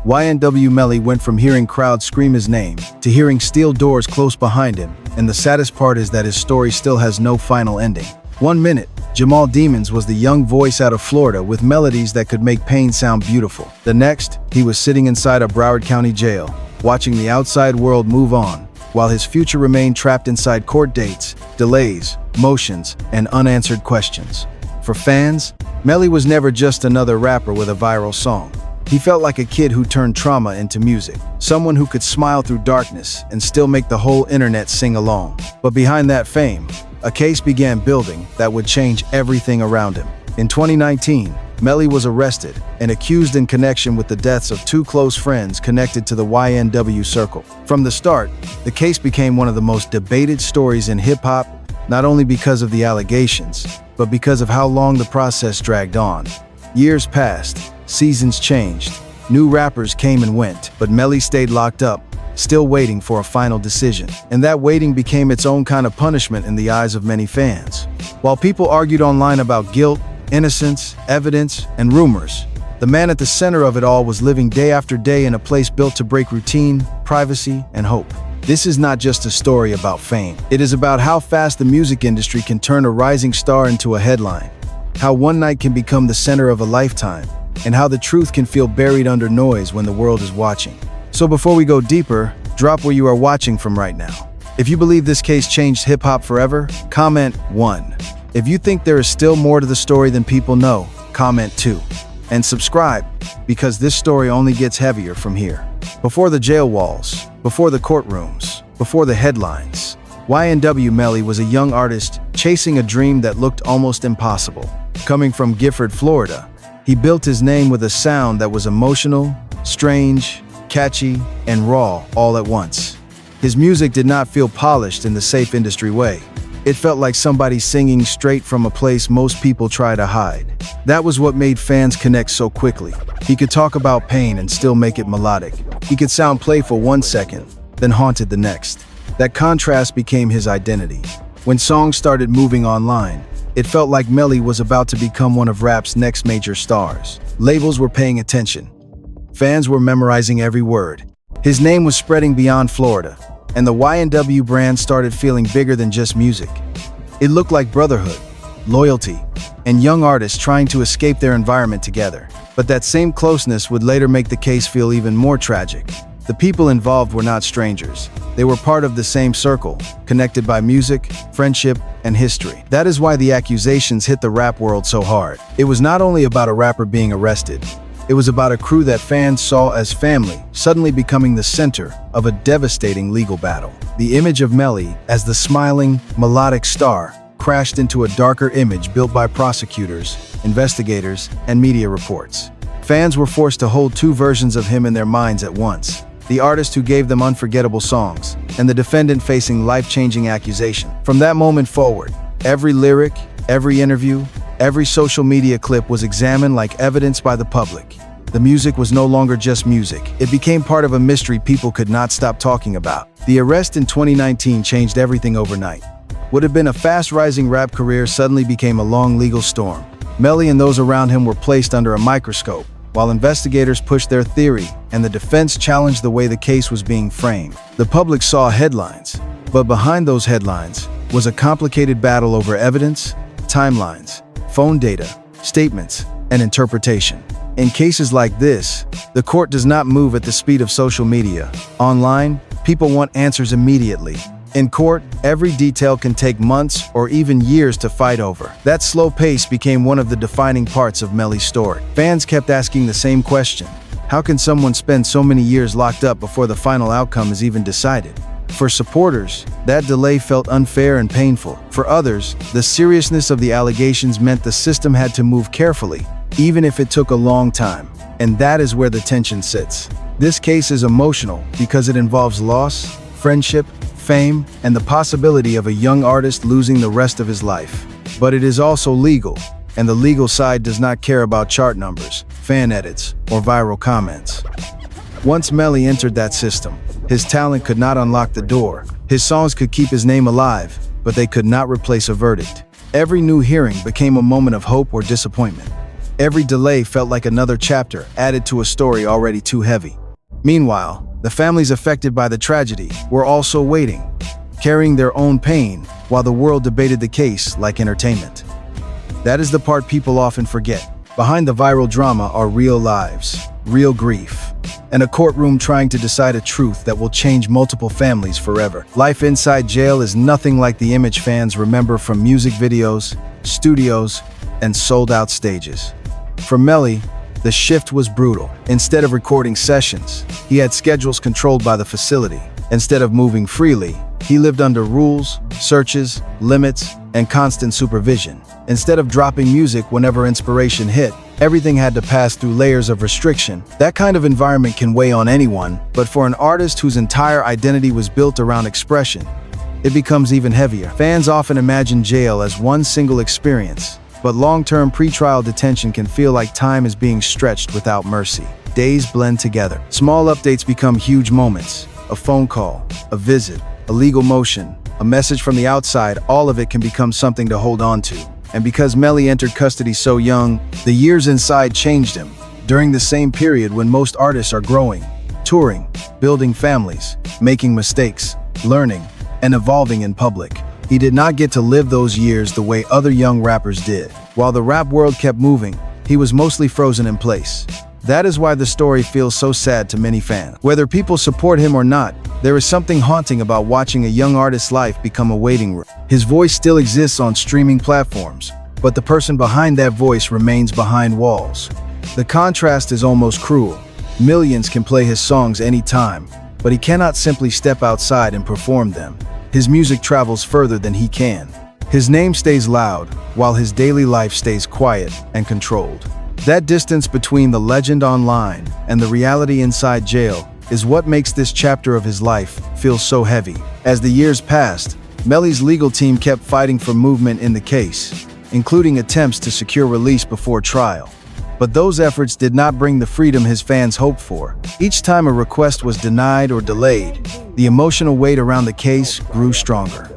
YNW Melly went from hearing crowds scream his name to hearing steel doors close behind him, and the saddest part is that his story still has no final ending. 1 minute, Jamal Demons was the young voice out of Florida with melodies that could make pain sound beautiful. The next, he was sitting inside a Broward County jail, watching the outside world move on, while his future remained trapped inside court dates, delays, motions, and unanswered questions. For fans, Melly was never just another rapper with a viral song. He felt like a kid who turned trauma into music, someone who could smile through darkness and still make the whole internet sing along. But behind that fame, a case began building that would change everything around him. In 2019, Melly was arrested and accused in connection with the deaths of 2 close friends connected to the YNW circle. From the start, the case became one of the most debated stories in hip-hop, not only because of the allegations, but because of how long the process dragged on. Years passed, seasons changed, new rappers came and went, but Melly stayed locked up, still waiting for a final decision. And that waiting became its own kind of punishment in the eyes of many fans. While people argued online about guilt, innocence, evidence, and rumors, the man at the center of it all was living day after day in a place built to break routine, privacy, and hope. This is not just a story about fame. It is about how fast the music industry can turn a rising star into a headline, how one night can become the center of a lifetime, and how the truth can feel buried under noise when the world is watching. So before we go deeper, drop where you are watching from right now. If you believe this case changed hip-hop forever, comment 1. If you think there is still more to the story than people know, comment 2. And subscribe, because this story only gets heavier from here. Before the jail walls, before the courtrooms, before the headlines, YNW Melly was a young artist chasing a dream that looked almost impossible. Coming from Gifford, Florida, he built his name with a sound that was emotional, strange, catchy, and raw all at once. His music did not feel polished in the safe industry way. It felt like somebody singing straight from a place most people try to hide. That was what made fans connect so quickly. He could talk about pain and still make it melodic. He could sound playful 1 second, then haunted the next. That contrast became his identity. When songs started moving online, it felt like Melly was about to become one of rap's next major stars. Labels were paying attention. Fans were memorizing every word. His name was spreading beyond Florida, and the YNW brand started feeling bigger than just music. It looked like brotherhood, loyalty, and young artists trying to escape their environment together. But that same closeness would later make the case feel even more tragic. The people involved were not strangers. They were part of the same circle, connected by music, friendship, and history. That is why the accusations hit the rap world so hard. It was not only about a rapper being arrested, it was about a crew that fans saw as family suddenly becoming the center of a devastating legal battle. The image of Melly as the smiling, melodic star crashed into a darker image built by prosecutors, investigators, and media reports. Fans were forced to hold 2 versions of him in their minds at once: the artist who gave them unforgettable songs, and the defendant facing life-changing accusation. From that moment forward, every lyric, every interview, every social media clip was examined like evidence by the public. The music was no longer just music. It became part of a mystery people could not stop talking about. The arrest in 2019 changed everything overnight. What had been a fast-rising rap career suddenly became a long legal storm. Melly and those around him were placed under a microscope, while investigators pushed their theory and the defense challenged the way the case was being framed. The public saw headlines, but behind those headlines was a complicated battle over evidence, timelines, phone data, statements, and interpretation. In cases like this, the court does not move at the speed of social media. Online, people want answers immediately. In court, every detail can take months or even years to fight over. That slow pace became one of the defining parts of Melly's story. Fans kept asking the same question: how can someone spend so many years locked up before the final outcome is even decided? For supporters, that delay felt unfair and painful. For others, the seriousness of the allegations meant the system had to move carefully, even if it took a long time. And that is where the tension sits. This case is emotional because it involves loss, friendship, fame, and the possibility of a young artist losing the rest of his life. But it is also legal, and the legal side does not care about chart numbers, fan edits, or viral comments. Once Melly entered that system, his talent could not unlock the door. His songs could keep his name alive, but they could not replace a verdict. Every new hearing became a moment of hope or disappointment. Every delay felt like another chapter added to a story already too heavy. Meanwhile, the families affected by the tragedy were also waiting, carrying their own pain while the world debated the case like entertainment. That is the part people often forget. Behind the viral drama are real lives, real grief, and a courtroom trying to decide a truth that will change multiple families forever. Life inside jail is nothing like the image fans remember from music videos, studios, and sold-out stages. For Melly, the shift was brutal. Instead of recording sessions, he had schedules controlled by the facility. Instead of moving freely, he lived under rules, searches, limits, and constant supervision. Instead of dropping music whenever inspiration hit, everything had to pass through layers of restriction. That kind of environment can weigh on anyone, but for an artist whose entire identity was built around expression, it becomes even heavier. Fans often imagine jail as one single experience, but long-term pretrial detention can feel like time is being stretched without mercy. Days blend together. Small updates become huge moments. A phone call, a visit, a legal motion, a message from the outside, all of it can become something to hold on to. And because Melly entered custody so young, the years inside changed him. During the same period when most artists are growing, touring, building families, making mistakes, learning, and evolving in public, he did not get to live those years the way other young rappers did. While the rap world kept moving, he was mostly frozen in place. That is why the story feels so sad to many fans. Whether people support him or not, there is something haunting about watching a young artist's life become a waiting room. His voice still exists on streaming platforms, but the person behind that voice remains behind walls. The contrast is almost cruel. Millions can play his songs anytime, but he cannot simply step outside and perform them. His music travels further than he can. His name stays loud, while his daily life stays quiet and controlled. That distance between the legend online and the reality inside jail is what makes this chapter of his life feel so heavy. As the years passed, Melly's legal team kept fighting for movement in the case, including attempts to secure release before trial. But those efforts did not bring the freedom his fans hoped for. Each time a request was denied or delayed, the emotional weight around the case grew stronger.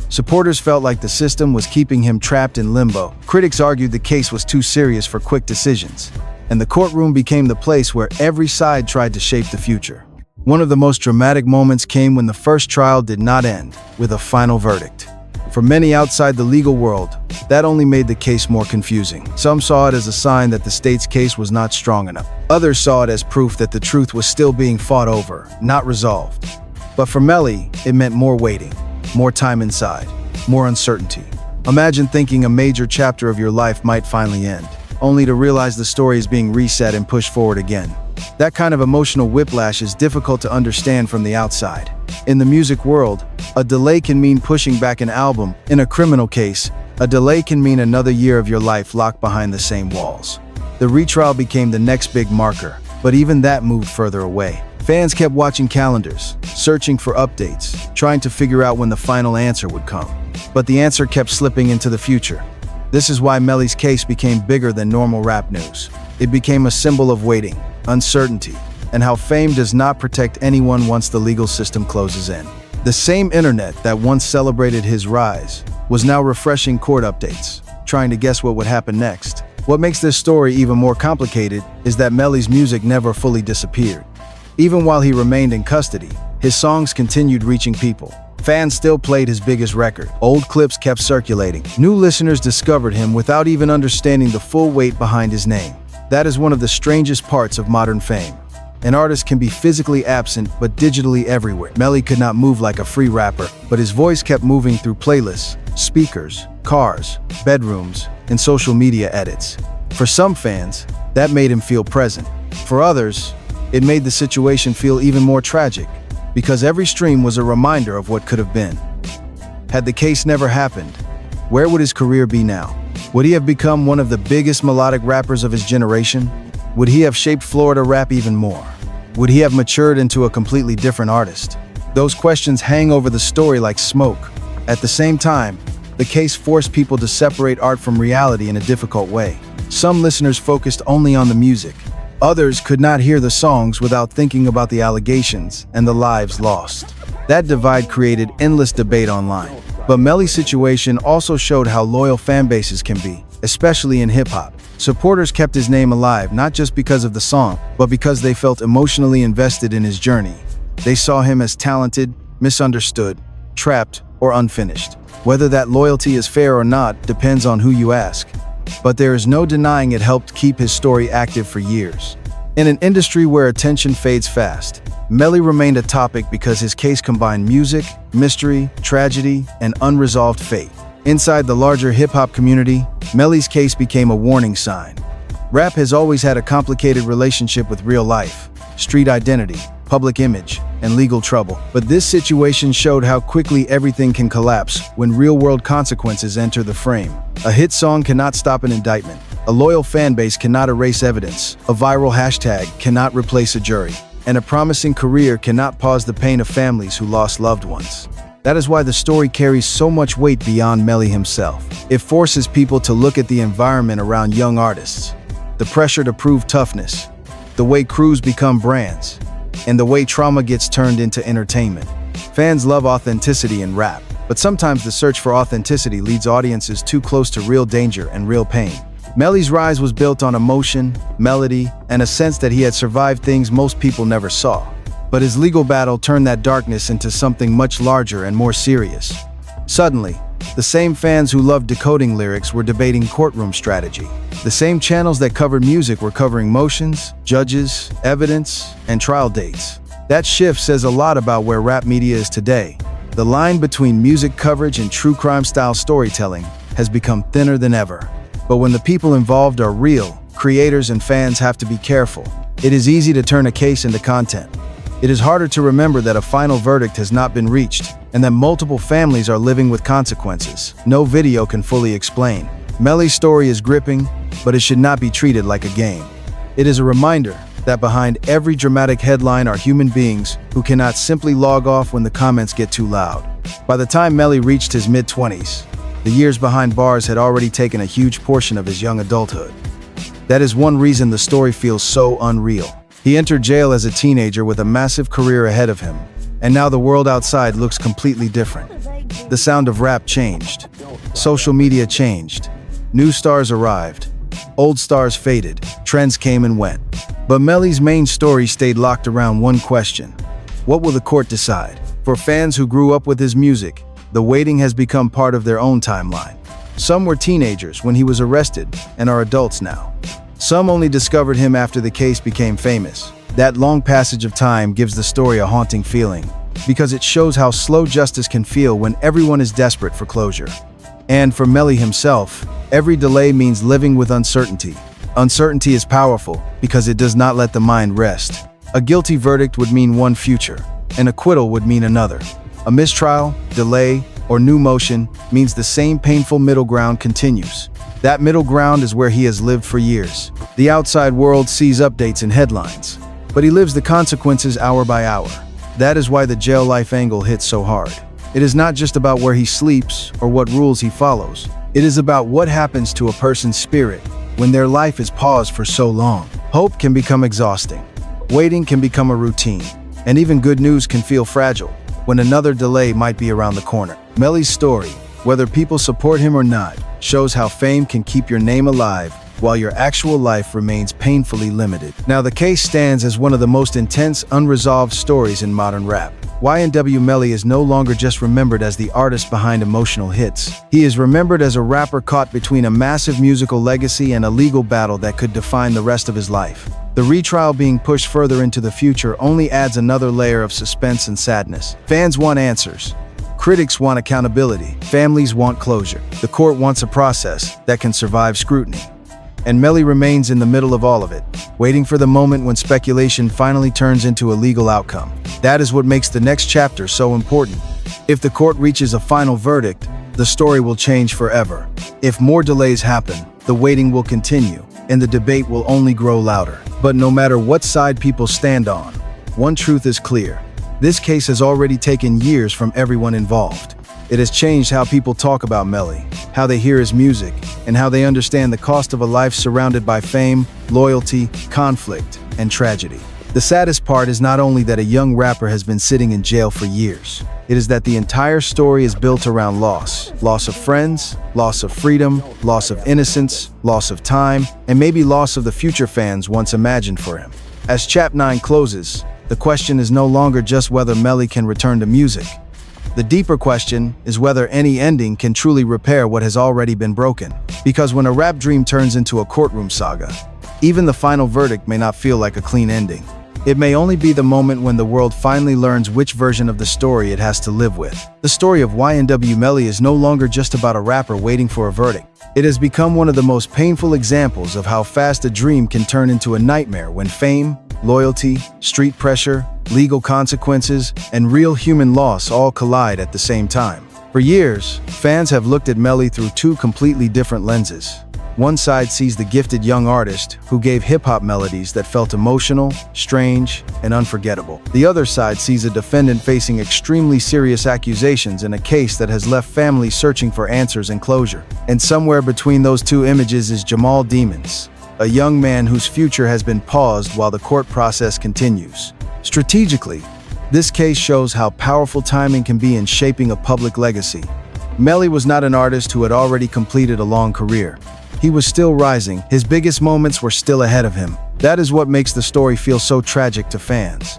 Supporters felt like the system was keeping him trapped in limbo. Critics argued the case was too serious for quick decisions, and the courtroom became the place where every side tried to shape the future. One of the most dramatic moments came when the first trial did not end with a final verdict. For many outside the legal world, that only made the case more confusing. Some saw it as a sign that the state's case was not strong enough. Others saw it as proof that the truth was still being fought over, not resolved. But for Melly, it meant more waiting, more time inside, more uncertainty. Imagine thinking a major chapter of your life might finally end, only to realize the story is being reset and pushed forward again. That kind of emotional whiplash is difficult to understand from the outside. In the music world, a delay can mean pushing back an album. In a criminal case, a delay can mean another year of your life locked behind the same walls. The retrial became the next big marker, but even that moved further away. Fans kept watching calendars, searching for updates, trying to figure out when the final answer would come. But the answer kept slipping into the future. This is why Melly's case became bigger than normal rap news. It became a symbol of waiting, uncertainty, and how fame does not protect anyone once the legal system closes in. The same internet that once celebrated his rise was now refreshing court updates, trying to guess what would happen next. What makes this story even more complicated is that Melly's music never fully disappeared. Even while he remained in custody, his songs continued reaching people. Fans still played his biggest record. Old clips kept circulating. New listeners discovered him without even understanding the full weight behind his name. That is one of the strangest parts of modern fame. An artist can be physically absent but digitally everywhere. Melly could not move like a free rapper, but his voice kept moving through playlists, speakers, cars, bedrooms, and social media edits. For some fans, that made him feel present. For others, it made the situation feel even more tragic, because every stream was a reminder of what could have been. Had the case never happened, where would his career be now? Would he have become one of the biggest melodic rappers of his generation? Would he have shaped Florida rap even more? Would he have matured into a completely different artist? Those questions hang over the story like smoke. At the same time, the case forced people to separate art from reality in a difficult way. Some listeners focused only on the music. Others could not hear the songs without thinking about the allegations and the lives lost. That divide created endless debate online. But Melly's situation also showed how loyal fan bases can be, especially in hip-hop. Supporters kept his name alive not just because of the song, but because they felt emotionally invested in his journey. They saw him as talented, misunderstood, trapped, or unfinished. Whether that loyalty is fair or not depends on who you ask. But there is no denying it helped keep his story active for years. In an industry where attention fades fast, Melly remained a topic because his case combined music, mystery, tragedy, and unresolved fate. Inside the larger hip-hop community, Melly's case became a warning sign. Rap has always had a complicated relationship with real life, street identity, public image, and legal trouble. But this situation showed how quickly everything can collapse when real-world consequences enter the frame. A hit song cannot stop an indictment. A loyal fan base cannot erase evidence. A viral hashtag cannot replace a jury. And a promising career cannot pause the pain of families who lost loved ones. That is why the story carries so much weight beyond Melly himself. It forces people to look at the environment around young artists, the pressure to prove toughness, the way crews become brands, and the way trauma gets turned into entertainment. Fans love authenticity in rap, but sometimes the search for authenticity leads audiences too close to real danger and real pain. Melly's rise was built on emotion, melody, and a sense that he had survived things most people never saw. But his legal battle turned that darkness into something much larger and more serious. Suddenly, the same fans who loved decoding lyrics were debating courtroom strategy. The same channels that covered music were covering motions, judges, evidence, and trial dates. That shift says a lot about where rap media is today. The line between music coverage and true crime-style storytelling has become thinner than ever. But when the people involved are real, creators and fans have to be careful. It is easy to turn a case into content. It is harder to remember that a final verdict has not been reached, and that multiple families are living with consequences no video can fully explain. Melly's story is gripping, but it should not be treated like a game. It is a reminder that behind every dramatic headline are human beings who cannot simply log off when the comments get too loud. By the time Melly reached his mid-20s, the years behind bars had already taken a huge portion of his young adulthood. That is one reason the story feels so unreal. He entered jail as a teenager with a massive career ahead of him, and now the world outside looks completely different. The sound of rap changed. Social media changed. New stars arrived. Old stars faded. Trends came and went. But Melly's main story stayed locked around one question. What will the court decide? For fans who grew up with his music, the waiting has become part of their own timeline. Some were teenagers when he was arrested and are adults now. Some only discovered him after the case became famous. That long passage of time gives the story a haunting feeling, because it shows how slow justice can feel when everyone is desperate for closure. And for Melly himself, every delay means living with uncertainty. Uncertainty is powerful because it does not let the mind rest. A guilty verdict would mean one future. An acquittal would mean another. A mistrial, delay, or new motion means the same painful middle ground continues. That middle ground is where he has lived for years. The outside world sees updates and headlines, but he lives the consequences hour by hour. That is why the jail life angle hits so hard. It is not just about where he sleeps or what rules he follows. It is about what happens to a person's spirit when their life is paused for so long. Hope can become exhausting. Waiting can become a routine. And even good news can feel fragile when another delay might be around the corner. Melly's story, whether people support him or not, shows how fame can keep your name alive while your actual life remains painfully limited. Now, the case stands as one of the most intense, unresolved stories in modern rap. YNW Melly is no longer just remembered as the artist behind emotional hits. He is remembered as a rapper caught between a massive musical legacy and a legal battle that could define the rest of his life. The retrial being pushed further into the future only adds another layer of suspense and sadness. Fans want answers. Critics want accountability. Families want closure. The court wants a process that can survive scrutiny. And Melly remains in the middle of all of it, waiting for the moment when speculation finally turns into a legal outcome. That is what makes the next chapter so important. If the court reaches a final verdict, the story will change forever. If more delays happen, the waiting will continue, and the debate will only grow louder. But no matter what side people stand on, one truth is clear. This case has already taken years from everyone involved. It has changed how people talk about Melly, how they hear his music, and how they understand the cost of a life surrounded by fame, loyalty, conflict, and tragedy. The saddest part is not only that a young rapper has been sitting in jail for years, It is that the entire story is built around loss. Loss of friends, loss of freedom, loss of innocence, loss of time, and maybe loss of the future fans once imagined for him. As Chapter 9 closes, the question is no longer just whether Melly can return to music. The deeper question is whether any ending can truly repair what has already been broken. Because when a rap dream turns into a courtroom saga, even the final verdict may not feel like a clean ending. It may only be the moment when the world finally learns which version of the story it has to live with. The story of YNW Melly is no longer just about a rapper waiting for a verdict. It has become one of the most painful examples of how fast a dream can turn into a nightmare when fame, loyalty, street pressure, legal consequences, and real human loss all collide at the same time. For years, fans have looked at Melly through two completely different lenses. One side sees the gifted young artist who gave hip-hop melodies that felt emotional, strange, and unforgettable. The other side sees a defendant facing extremely serious accusations in a case that has left families searching for answers and closure. And somewhere between those two images is Jamal Demons, a young man whose future has been paused while the court process continues. Strategically, this case shows how powerful timing can be in shaping a public legacy. Melly was not an artist who had already completed a long career. He was still rising. His biggest moments were still ahead of him. That is what makes the story feel so tragic to fans.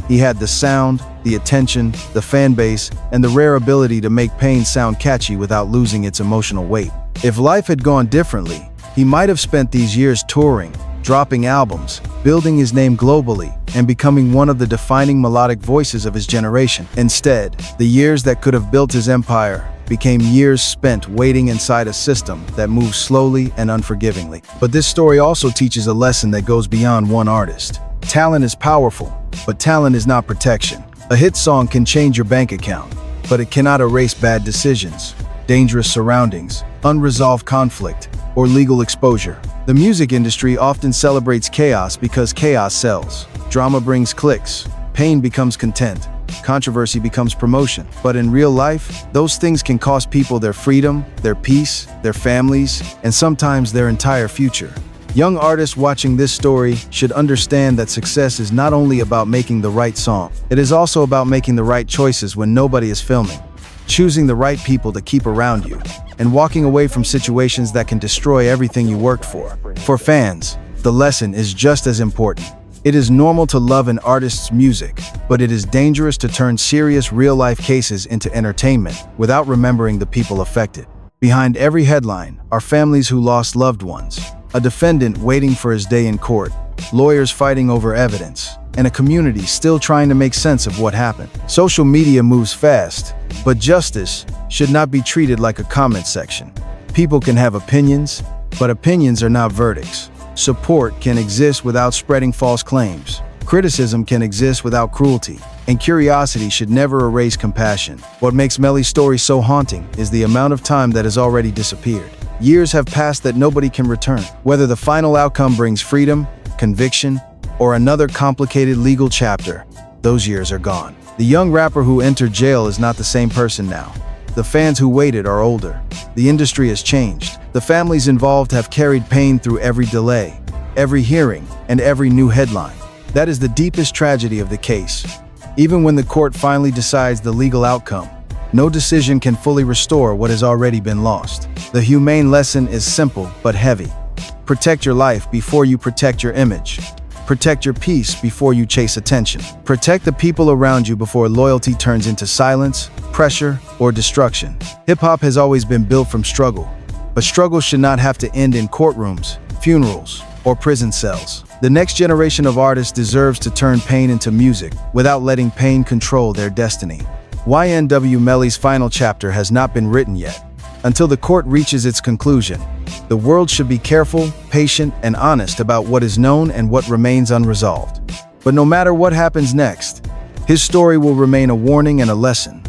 He had the sound, the attention, the fan base, and the rare ability to make pain sound catchy without losing its emotional weight. If life had gone differently, he might have spent these years touring, dropping albums, building his name globally, and becoming one of the defining melodic voices of his generation. Instead, the years that could have built his empire became years spent waiting inside a system that moves slowly and unforgivingly. But this story also teaches a lesson that goes beyond one artist. Talent is powerful, but talent is not protection. A hit song can change your bank account, but it cannot erase bad decisions, dangerous surroundings, unresolved conflict, or legal exposure. The music industry often celebrates chaos because chaos sells. Drama brings clicks, pain becomes content, controversy becomes promotion. But in real life, those things can cost people their freedom, their peace, their families, and sometimes their entire future. Young artists watching this story should understand that success is not only about making the right song, it is also about making the right choices when nobody is filming, choosing the right people to keep around you, and walking away from situations that can destroy everything you worked for. For fans, the lesson is just as important. It is normal to love an artist's music, but it is dangerous to turn serious real-life cases into entertainment without remembering the people affected. Behind every headline are families who lost loved ones, a defendant waiting for his day in court, lawyers fighting over evidence, and a community still trying to make sense of what happened. Social media moves fast, but justice should not be treated like a comment section. People can have opinions, but opinions are not verdicts. Support can exist without spreading false claims. Criticism can exist without cruelty. And curiosity should never erase compassion. What makes Melly's story so haunting is the amount of time that has already disappeared. Years have passed that nobody can return. Whether the final outcome brings freedom, conviction, or another complicated legal chapter, those years are gone. The young rapper who entered jail is not the same person now. The fans who waited are older. The industry has changed. The families involved have carried pain through every delay, every hearing, and every new headline. That is the deepest tragedy of the case. Even when the court finally decides the legal outcome, no decision can fully restore what has already been lost. The humane lesson is simple but heavy. Protect your life before you protect your image. Protect your peace before you chase attention. Protect the people around you before loyalty turns into silence, pressure, or destruction. Hip-hop has always been built from struggle, but struggle should not have to end in courtrooms, funerals, or prison cells. The next generation of artists deserves to turn pain into music without letting pain control their destiny. YNW Melly's final chapter has not been written yet. Until the court reaches its conclusion, the world should be careful, patient, and honest about what is known and what remains unresolved. But no matter what happens next, his story will remain a warning and a lesson.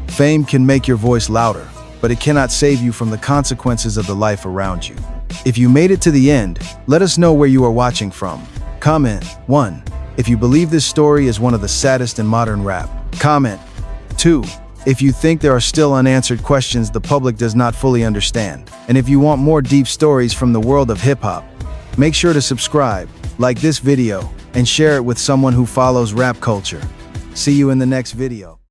Fame can make your voice louder, but it cannot save you from the consequences of the life around you. If you made it to the end, let us know where you are watching from. Comment 1. If you believe this story is one of the saddest in modern rap. Comment 2. If you think there are still unanswered questions the public does not fully understand. And if you want more deep stories from the world of hip-hop, make sure to subscribe, like this video, and share it with someone who follows rap culture. See you in the next video.